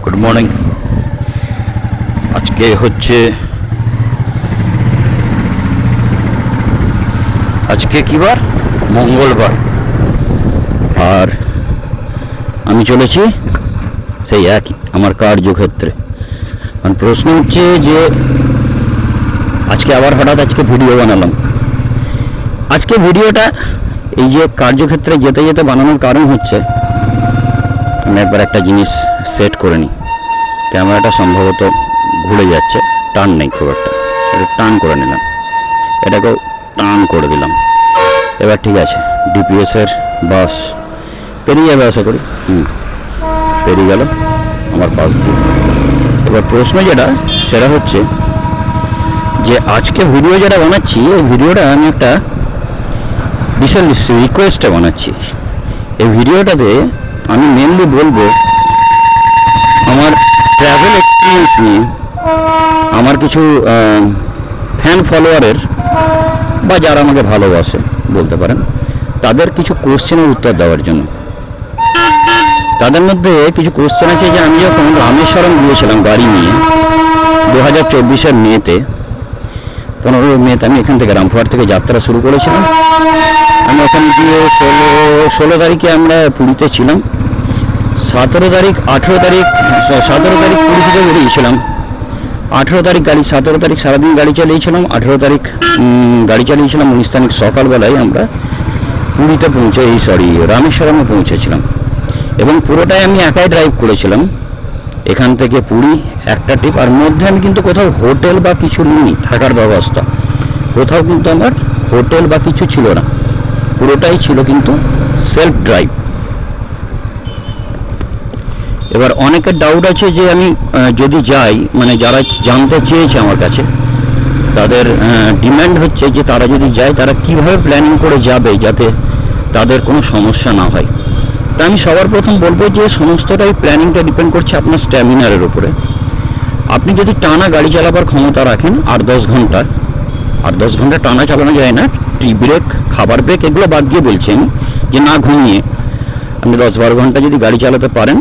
Good morning. আজকে হচ্ছে কি বার? মঙ্গলবার। আর আমি চলেছি সেই একই আমার কার্যক্ষেত্রে। কারণ প্রশ্ন হচ্ছে যে আজকে আবার হঠাৎ আজকে ভিডিও বানালাম। আজকে ভিডিওটা এই যে কার্যক্ষেত্রে যেতে যেতে বানানোর কারণ হচ্ছে আমি একবার একটা জিনিস সেট করে নিই। ক্যামেরাটা সম্ভবত ঘুরে যাচ্ছে, টান নেই খুব একটা, এটা টান করে নিলাম, এটাকেও টান করে দিলাম। এবার ঠিক আছে, ডিপিএসের বাস পেরিয়ে যাবে আশা করি। পেরিয়ে গেল আমার পাশ দিয়ে। এবার প্রশ্ন যেটা সেটা হচ্ছে যে আজকে ভিডিও যেটা বানাচ্ছি এই ভিডিওটা আমি একটা বিশাল রিকোয়েস্টে বানাচ্ছি। এই ভিডিওটাতে আমি মেনলি বলবো আমার ট্রাভেল এক্সপিরিয়েন্স নিয়ে, আমার কিছু ফ্যান ফলোয়ারের বা যারা আমাকে ভালোবাসে বলতে পারেন তাদের কিছু কোশ্চেনের উত্তর দেওয়ার জন্য। তাদের মধ্যে কিছু কোশ্চেন আছে যে আমি যখন রামেশ্বরম গিয়েছিলাম গাড়ি নিয়ে 2024 মেতে, 15 মেতে আমি এখান থেকে রামপুরহাট থেকে যাত্রা শুরু করেছিলাম। আমি ওখানে গিয়ে 16 তারিখে আমরা পুরীতে ছিলাম। 17 তারিখ 18 তারিখ 17 তারিখ পুরী থেকে বেরিয়েছিলাম। 18 তারিখ গাড়ি, 17 তারিখ সারাদিন গাড়ি চালিয়েছিলাম। 18 তারিখ গাড়ি চালিয়েছিলাম। 19 তারিখ সকালবেলায় আমরা পুরীতে রামেশ্বরমে পৌঁছেছিলাম। এবং পুরোটাই আমি একাই ড্রাইভ করেছিলাম এখান থেকে পুরী একটা ট্রিপ। আর মধ্যে আমি কিন্তু কোথাও হোটেল বা কিছু নিইনি, থাকার ব্যবস্থা কোথাও কিন্তু আমার হোটেল বা কিছু ছিল না, পুরোটাই ছিল কিন্তু সেলফ ড্রাইভ। এবার অনেকের ডাউট আছে যে আমি যদি যাই, মানে যারা জানতে চেয়েছে আমার কাছে তাদের ডিমান্ড হচ্ছে যে তারা যদি যায় তারা কিভাবে প্ল্যানিং করে যাবে যাতে তাদের কোনো সমস্যা না হয়। তা আমি সবার প্রথম বলবো যে সমস্তটাই প্ল্যানিংটা ডিপেন্ড করছে আপনার স্ট্যামিনারের উপরে। আপনি যদি টানা গাড়ি চালাবার ক্ষমতা রাখেন 8-10 ঘন্টা টানা চালানো যায় না, টি ব্রেক, খাবার ব্রেক এগুলো বাদ দিয়ে বলছি আমি, যে না ঘুমিয়ে আপনি 10-12 ঘন্টা যদি গাড়ি চালাতে পারেন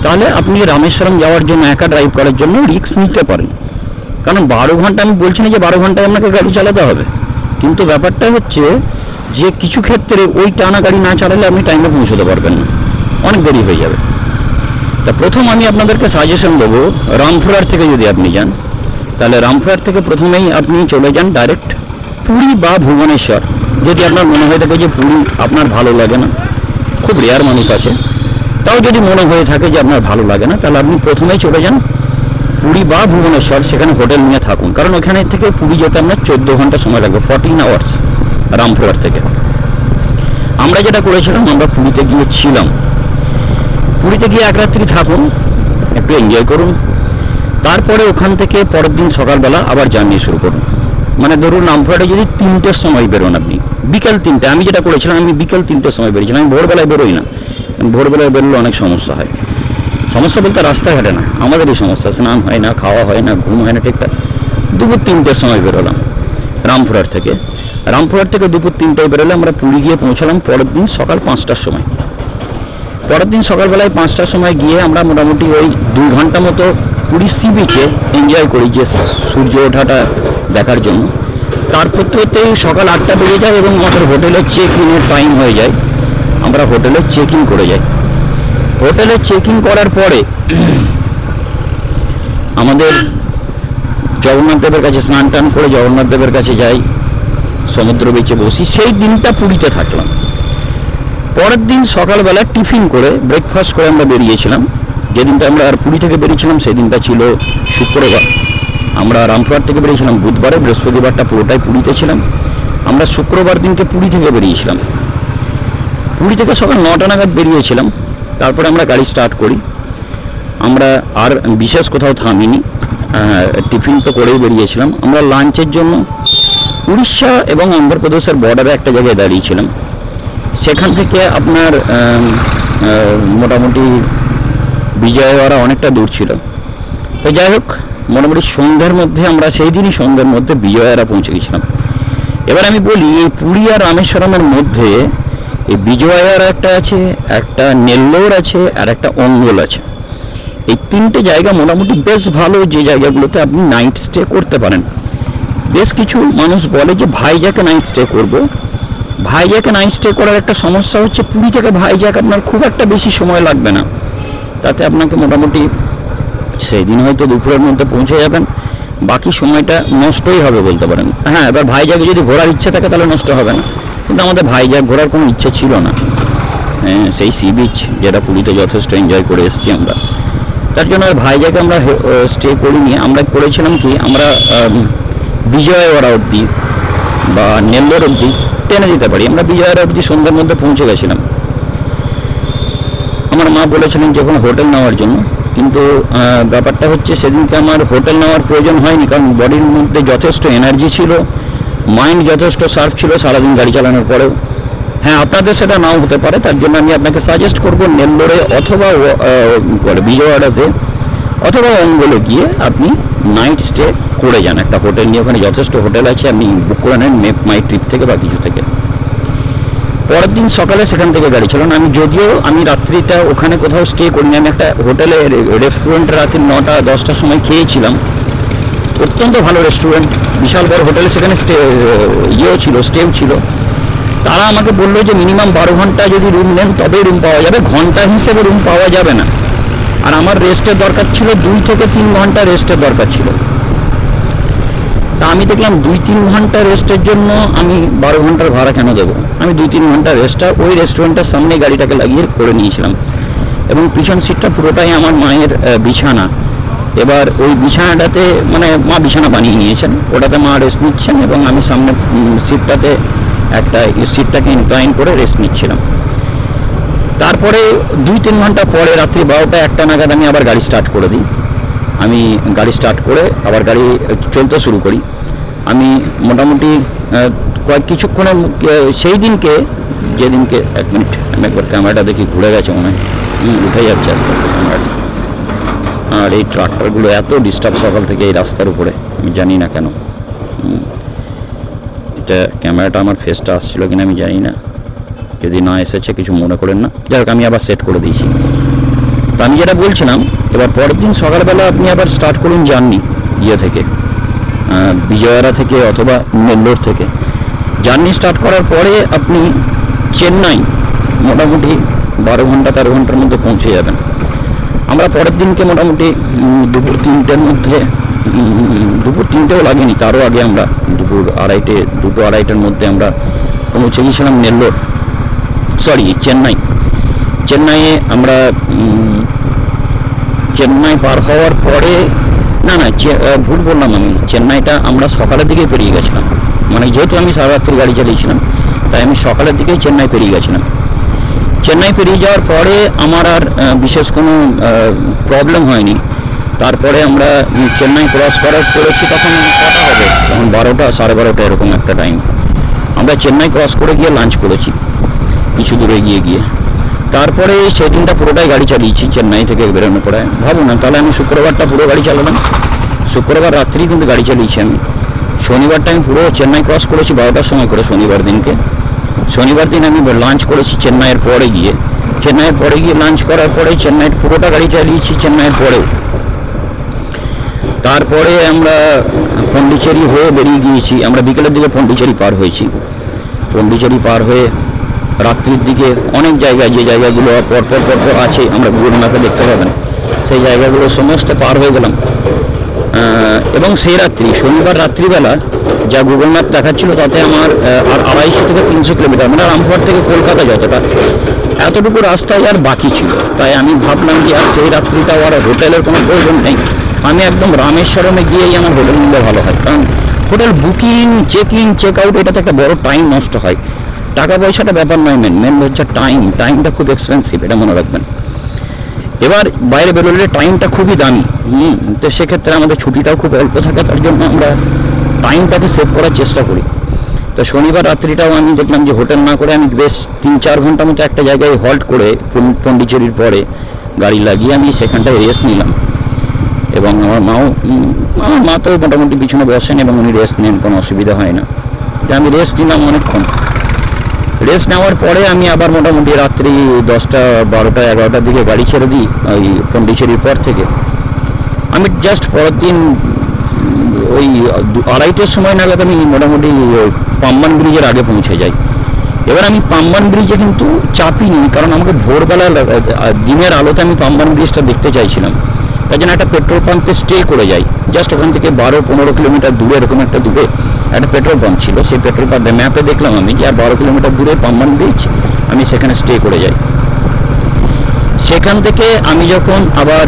তাহলে আপনি রামেশ্বরম যাওয়ার জন্য একা ড্রাইভ করার জন্য রিস্ক নিতে পারেন। কারণ 12 ঘন্টা আমি বলছি না যে 12 ঘন্টায় আপনাকে গাড়ি চালাতে হবে, কিন্তু ব্যাপারটা হচ্ছে যে কিছু ক্ষেত্রে ওই টানা গাড়ি না চালালে আপনি টাইমে পৌঁছতে পারবেন না, অনেক দেরি হয়ে যাবে। তা প্রথম আমি আপনাদেরকে সাজেশন দেবো, রামপুরহাট থেকে যদি আপনি যান তাহলে রামপুরহাট থেকে প্রথমেই আপনি চলে যান ডাইরেক্ট পুরী বা ভুবনেশ্বর। যদি আপনার মনে হয়ে থাকে যে পুরী আপনার ভালো লাগে না, খুব রেয়ার মানুষ আছে, তাও যদি মনে হয়ে থাকে যে আপনার ভালো লাগে না তাহলে আপনি প্রথমেই চলে যান পুরী বা ভুবনেশ্বর, সেখানে হোটেল নিয়ে থাকুন। কারণ ওখানে থেকে পুরী যেতে আপনার 14 ঘন্টা সময় লাগবে, 14 আওয়ার্স রামপুরহাট থেকে। আমরা যেটা করেছিলাম, আমরা পুরীতে গিয়েছিলাম, পুরীতে গিয়ে এক রাত্রি থাকুন, একটু এনজয় করুন, তারপরে ওখান থেকে পরের দিন সকালবেলা আবার জার্নি শুরু করুন। মানে ধরুন রামপুরহাটে যদি 3টের সময় বেরোন আপনি, বিকেল 3টে, আমি যেটা করেছিলাম আমি বিকেল 3টের সময় বেরিয়েছিলাম। আমি ভোরবেলায় বেরোই না, ভোরবেলায় বেরোলে অনেক সমস্যা হয়। সমস্যা বলতে রাস্তাঘাটে না, আমাদেরই সমস্যা, স্নান হয় না, খাওয়া হয় না, ঘুম হয় না ঠিকঠাক। দুপুর 3টের সময় বেরোলাম রামপুরহাট থেকে। রামপুরহাট থেকে দুপুর 3টায় বেরোলে আমরা পুরী গিয়ে পৌঁছালাম পরের দিন সকাল 5টার সময়। পরের দিন সকালবেলায় 5টার সময় গিয়ে আমরা মোটামুটি ওই 2 ঘন্টা মতো পুরী সি বিচে এনজয় করি, যে সূর্য ওঠাটা দেখার জন্য। তার করতেই সকাল 8টা বেজে যায় এবং আমাদের হোটেলের চেক ইনের টাইম হয়ে যায়। আমরা হোটেলে চেক ইন করে যাই। হোটেলে চেক ইন করার পরে আমাদের জগন্নাথ দেবের কাছে স্নান টান করে জগন্নাথ দেবের কাছে যাই, সমুদ্র বিচে বসি। সেই দিনটা পুরীতে থাকলাম। পরের দিন সকালবেলা টিফিন করে ব্রেকফাস্ট করে আমরা বেরিয়েছিলাম। যেদিনটা আমরা আর পুরী থেকে বেরিয়েছিলাম সেদিনটা ছিল শুক্রবার। আমরা রামপুরহাট থেকে বেরিয়েছিলাম বুধবারে, বৃহস্পতিবারটা পুরোটাই পুরীতে ছিলাম। আমরা শুক্রবার দিনকে পুরী থেকে বেরিয়েছিলাম। পুরী থেকে সকাল 9টা নাগাদ বেরিয়েছিলাম। তারপরে আমরা গাড়ি স্টার্ট করি। আমরা আর বিশেষ কোথাও থামিনি, টিফিন তো করেই বেরিয়েছিলাম। আমরা লাঞ্চের জন্য উড়িষ্যা এবং অন্ধ্রপ্রদেশের বর্ডারে একটা জায়গায় দাঁড়িয়েছিলাম। সেখান থেকে আপনার মোটামুটি বিজয়ওয়াড়া অনেকটা দূর ছিল। তো যাই হোক, মোটামুটি সন্ধ্যের মধ্যে আমরা সেই দিনই সন্ধ্যের মধ্যে বিজয়ওয়াড়া পৌঁছে গেছিলাম। এবার আমি বলি এই পুরী আর রামেশ্বরমের মধ্যে এই বিজয়ওয়াড়া একটা আছে, একটা নেল্লোর আছে, আর একটা অঙ্গল আছে। এই 3টে জায়গা মোটামুটি বেশ ভালো, যে জায়গাগুলোতে আপনি নাইট স্টে করতে পারেন। বেশ কিছু মানুষ বলে যে ভাইজ্যাকে নাইট স্টে করব। ভাইজ্যাকে নাইট স্টে করার একটা সমস্যা হচ্ছে, পুরী থেকে ভাইজ্যাক আপনার খুব একটা বেশি সময় লাগবে না, তাতে আপনাকে মোটামুটি সেই দিন হয়তো দুপুরের মধ্যে পৌঁছে যাবেন, বাকি সময়টা নষ্টই হবে বলতে পারেন। হ্যাঁ, এবার ভাইজ্যাকে যদি ঘোরার ইচ্ছা থাকে তাহলে নষ্ট হবে না, কিন্তু আমাদের ভাইজ্যাক ঘোরার কোনো ইচ্ছে ছিল না। সেই সি বিচ যেটা পুরীতে যথেষ্ট এনজয় করে এসেছি আমরা, তার জন্য আর ভাইজ্যাকে আমরা স্টে করিনি। আমরা করেছিলাম কি, আমরা বিজয়ওয়াড়া অবধি বা নেল্লোর অবধি ট্রেনে যেতে পারি। আমরা বিজয়ওয়াড়া অবধি সন্ধ্যার মধ্যে পৌঁছে গেছিলাম। আমার মা বলেছিলেন যে কোনো হোটেল নেওয়ার জন্য, কিন্তু ব্যাপারটা হচ্ছে সেদিনকে আমার হোটেল নেওয়ার প্রয়োজন হয়নি, কারণ বডির মধ্যে যথেষ্ট এনার্জি ছিল, মাইন্ড যথেষ্ট শার্প ছিল সারাদিন গাড়ি চালানোর পরেও। হ্যাঁ, আপনাদের সেটা নাও হতে পারে, তার জন্য আমি আপনাকে সাজেস্ট করবো নেল্লোরে অথবা বিজয়ওয়াড়াতে অথবা অঙ্গলে গিয়ে আপনি নাইট স্টে করে যান একটা হোটেল নিয়ে। ওখানে যথেষ্ট হোটেল আছে, আপনি বুক করে নেন মেক মাই ট্রিপ থেকে বা কিছু থেকে। পরের দিন সকালে সেখান থেকে গাড়ি চালান। আমি রাত্রিটা ওখানে কোথাও স্টে করিনি, আমি একটা হোটেলে রেস্টুরেন্টে রাত্রি 9টা-10টার সময় খেয়েছিলাম। অত্যন্ত ভালো রেস্টুরেন্ট, বিশাল বড় হোটেলে, সেখানে স্টেও ছিল। তারা আমাকে বললো যে মিনিমাম 12 ঘন্টা যদি রুম নেন তবেই রুম পাওয়া যাবে, ঘন্টা হিসেবে রুম পাওয়া যাবে না। আর আমার রেস্টের দরকার ছিল 2 থেকে 3 ঘন্টা রেস্টের দরকার ছিল। তা আমি দেখলাম 2-3 ঘন্টা রেস্টের জন্য আমি 12 ঘন্টার ভাড়া কেন দেবো। আমি 2-3 ঘন্টা রেস্টটা ওই রেস্টুরেন্টের সামনে গাড়িটাকে লাগিয়ে করে নিয়েছিলাম, এবং পিছন সিটটা পুরোটাই আমার মায়ের বিছানা। এবার ওই বিছানাটাতে মানে মা বিছানা বানিয়ে নিয়েছেন, ওটাতে মা রেস্ট নিচ্ছেন, এবং আমি সামনে সিটটাতে সিটটাকে ইনক্লাইন করে রেস্ট নিচ্ছিলাম। তারপরে 2-3 ঘন্টা পরে রাত্রি 12টা-1টা নাগাদ আমি আবার গাড়ি স্টার্ট করে দিই। আমি গাড়ি স্টার্ট করে আবার গাড়ি চলতে শুরু করি। আমি মোটামুটি কিছুক্ষণের সেই দিনকে, যেদিনকে 1 মিনিট আমি একবার ক্যামেরাটা দেখি, ঘুরে গেছে মনে হয়, উঠে যাচ্ছে আস্তে আস্তে ক্যামেরাটা। আর এই ট্রাক্টরগুলো এত ডিস্টার্ব সকাল থেকে এই রাস্তার উপরে, আমি জানি না কেন। এটা ক্যামেরাটা আমার ফেসটা আসছিল কিনা আমি জানি না, যদি না এসেছে কিছু মনে করেন না। যাই হোক, আমি আবার সেট করে দিয়েছি। তো আমি যেটা বলছিলাম, এবার পরের দিন সকালবেলা আপনি আবার স্টার্ট করুন জার্নি থেকে, বিজয়ওয়াড়া থেকে অথবা নেল্লোর থেকে। জার্নি স্টার্ট করার পরে আপনি চেন্নাই মোটামুটি 12 ঘন্টা-13 ঘন্টার মধ্যে পৌঁছে যাবেন। আমরা পরের দিনকে মোটামুটি দুপুর 3টের মধ্যে, দুপুর 3টেও লাগেনি, তারও আগে আমরা দুপুর 2-2:30টার মধ্যে আমরা পৌঁছে গিয়েছিলাম চেন্নাইয়ে। আমরা চেন্নাই পার হওয়ার পরে ভুল বললাম আমি, চেন্নাইটা আমরা সকালের দিকে পেরিয়ে গেছিলাম। মানে যেহেতু আমি সারা রাত্রি গাড়ি চালিয়েছিলাম, তাই আমি সকালের দিকেই চেন্নাই পেরিয়ে গেছিলাম। চেন্নাই পেরিয়ে যাওয়ার পরে আমার আর বিশেষ কোনো প্রবলেম হয়নি। তারপরে আমরা চেন্নাই ক্রস করেছি, তখন কটা হবে, তখন 12টা, 12:30 এরকম একটা টাইম। আমরা চেন্নাই ক্রস করে গিয়ে লাঞ্চ করেছি কিছু দূরে গিয়ে। তারপরে সেই দিনটা পুরোটাই গাড়ি চালিয়েছি চেন্নাই থেকে বেরোনোর পরে। ভাবো না, তাহলে আমি শুক্রবারটা পুরো গাড়ি চালালাম। শুক্রবার রাত্রি কিন্তু গাড়ি চালিয়েছি আমি। শনিবারটা আমি পুরো চেন্নাই ক্রস করেছি 12টার সময় করে শনিবার দিন আমি লাঞ্চ করেছি চেন্নাইয়ের পরে গিয়ে লাঞ্চ করার পরে চেন্নাইয়ের পুরোটা গাড়ি চালিয়েছি চেন্নাইয়ের পরেও। তারপরে আমরা পন্ডিচেরি হয়ে বেরিয়ে গিয়েছি। আমরা বিকেলের দিকে পন্ডিচেরি পার হয়েছি। পন্ডিচেরি পার হয়ে রাত্রির দিকে অনেক জায়গায়, যে জায়গাগুলো পরপর আছে, আমরা গুগল ম্যাপে দেখতে পাবেন, সেই জায়গাগুলো সমস্ত পার হয়ে গেলাম। এবং সেই রাত্রি, শনিবার রাত্রিবেলা যা গুগল ম্যাপ দেখাচ্ছিল তাতে আমার আর 250 থেকে 300 কিলোমিটার, মানে রামপুরহাট থেকে কলকাতা যতটা, এতটুকু রাস্তায় আর বাকি ছিল। তাই আমি ভাবলাম যে আর সেই রাত্রিটাও আর হোটেলের কোনো প্রয়োজন নেই, আমি একদম রামেশ্বরমে গিয়েই আমার হোটেল নিলে ভালো হয়। কারণ হোটেল বুকিং, চেক আউট, এটাতে একটা বড় টাইম নষ্ট হয়। টাকা পয়সাটা ব্যাপার নয়, মেন হচ্ছে টাইমটা খুব এক্সপেন্সিভ, এটা মনে রাখবেন। এবার বাইরে বেরোলে টাইমটা খুবই দামি, তো সেক্ষেত্রে আমাদের ছুটিটাও খুব অল্প থাকে, তার জন্য আমরা টাইমটাকে সেভ করার চেষ্টা করি। তো শনিবার রাত্রিটাও আমি দেখলাম যে হোটেল না করে আমি বেশ 3-4 ঘন্টার মতো একটা জায়গায় হল্ট করে পন্ডিচেরির পরে গাড়ি লাগিয়ে আমি সেখানটায় রেস্ট নিলাম। এবং আমার মা তো মোটামুটি পিছনে বসেন এবং উনি রেস্ট নেন, কোনো অসুবিধা হয় না। যে আমি রেস্ট নিলাম অনেকক্ষণ। রেস্ট নেওয়ার পরে আমি আবার মোটামুটি রাত্রি 10টা 12টা 11টার দিকে গাড়ি ছেড়ে দিই ওই পন্ডিচেরির পর থেকে। আমি জাস্ট পরের দিন ওই 2-2:30টার সময় নাগাদ আমি মোটামুটি পাম্বান ব্রিজের আগে পৌঁছে যাই। এবার আমি পাম্বান ব্রিজে কিন্তু চাপিনি, কারণ আমাকে ভোরবেলা দিনের আলোতে আমি পাম্বান ব্রিজটা দেখতে চাইছিলাম। তাই জন্য একটা পেট্রোল পাম্পে স্টে করে যাই। জাস্ট ওখান থেকে 12-15 কিলোমিটার দূরে, এরকম একটা দূরে একটা পেট্রোল পাম্প ছিল। সেই পেট্রোল পাম্পে ম্যাপে দেখলাম আমি যে আর 12 কিলোমিটার দূরে পাম্বান ব্রিজ, আমি সেখানে স্টে করে যাই। সেখান থেকে আমি যখন আবার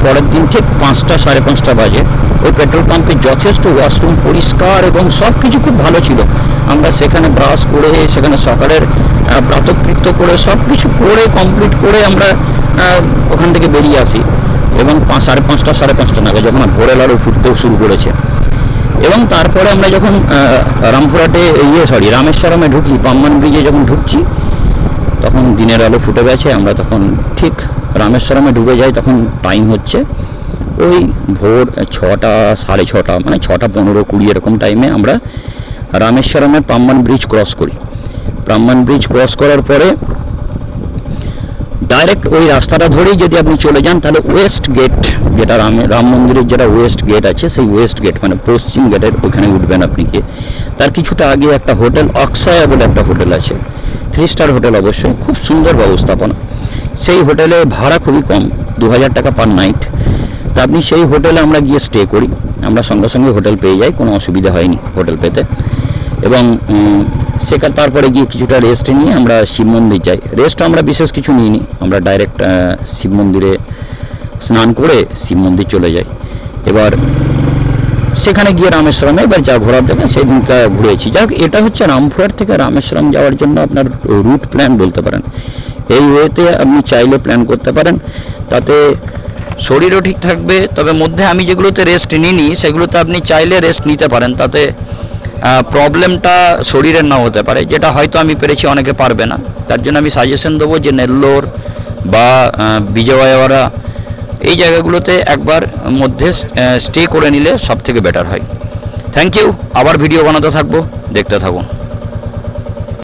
পরের দিন ঠিক 5টা 5:30 বাজে, ওই পেট্রোল পাম্পে যথেষ্ট ওয়াশরুম পরিষ্কার এবং সব কিছু খুব ভালো ছিল। আমরা সেখানে ব্রাশ করে, সেখানে সকালের প্রাতঃকৃত্য করে, সব কিছু করে কমপ্লিট করে আমরা ওখান থেকে বেরিয়ে আসি। এবং 5:30 5:30 নাগাদ যখন ভোরের আলো ফুটতেও শুরু করেছে। এবং তারপরে আমরা যখন রামপুরহাটে রামেশ্বরমে ঢুকি, পাম্বান ব্রিজে যখন ঢুকছি, তখন দিনের আলো ফুটে গেছে। আমরা তখন ঠিক রামেশ্বরমে ঢুকে যাই। তখন টাইম হচ্ছে ওই ভোর 6টা 6:30, মানে 6টা 15-20 এরকম টাইমে আমরা রামেশ্বরমে পাম্বান ব্রিজ ক্রস করি। পাম্বান ব্রিজ ক্রস করার পরে ডাইরেক্ট ওই রাস্তাটা ধরেই যদি আপনি চলে যান, তাহলে ওয়েস্ট গেট, যেটা রাম মন্দিরের যেটা ওয়েস্ট গেট আছে, সেই ওয়েস্ট গেট মানে পশ্চিম গেটের ওখানে উঠবেন আপনি। গিয়ে তার কিছুটা আগে একটা হোটেল অক্ষয়া বলে একটা হোটেল আছে, 3 স্টার হোটেল অবশ্যই, খুব সুন্দর ব্যবস্থাপনা। সেই হোটেলে ভাড়া খুবই কম, 2000 টাকা পার নাইট। তা আপনি সেই হোটেলে আমরা গিয়ে স্টে করি। আমরা সঙ্গে সঙ্গে হোটেল পেয়ে যাই, কোনো অসুবিধা হয়নি হোটেল পেতে। এবং সেখানে তারপরে গিয়ে কিছুটা রেস্ট নিয়ে আমরা শিব মন্দির যাই। রেস্ট আমরা বিশেষ কিছু নিইনি, আমরা ডাইরেক্ট শিব মন্দিরে স্নান করে শিব মন্দির চলে যাই। এবার সেখানে গিয়ে রামেশ্বরমে এবার যা ঘোরার দেখা সেই দিনটা ঘুরেছি। যাক, এটা হচ্ছে রামপুরহাট থেকে রামেশ্বরম যাওয়ার জন্য আপনার রুট প্ল্যান বলতে পারেন। এই ওয়েতে আপনি চাইলে প্ল্যান করতে পারেন, তাতে শরীরও ঠিক থাকবে। তবে মধ্যে আমি যেগুলোতে রেস্ট নিইনি সেগুলোতে আপনি চাইলে রেস্ট নিতে পারেন, তাতে প্রবলেমটা শরীরের নাও হতে পারে, যেটা হয়তো আমি পেরেছি, অনেকে পারবে না। তার জন্য আমি সাজেশন দেবো যে নেল্লোর বা বিজয়ওয়াড়া এই জায়গাগুলোতে একবার মধ্যে স্টে করে নিলে সব থেকে বেটার হয়। Thank you. আবার ভিডিও বানাতে থাকবো, দেখতে থাকুন।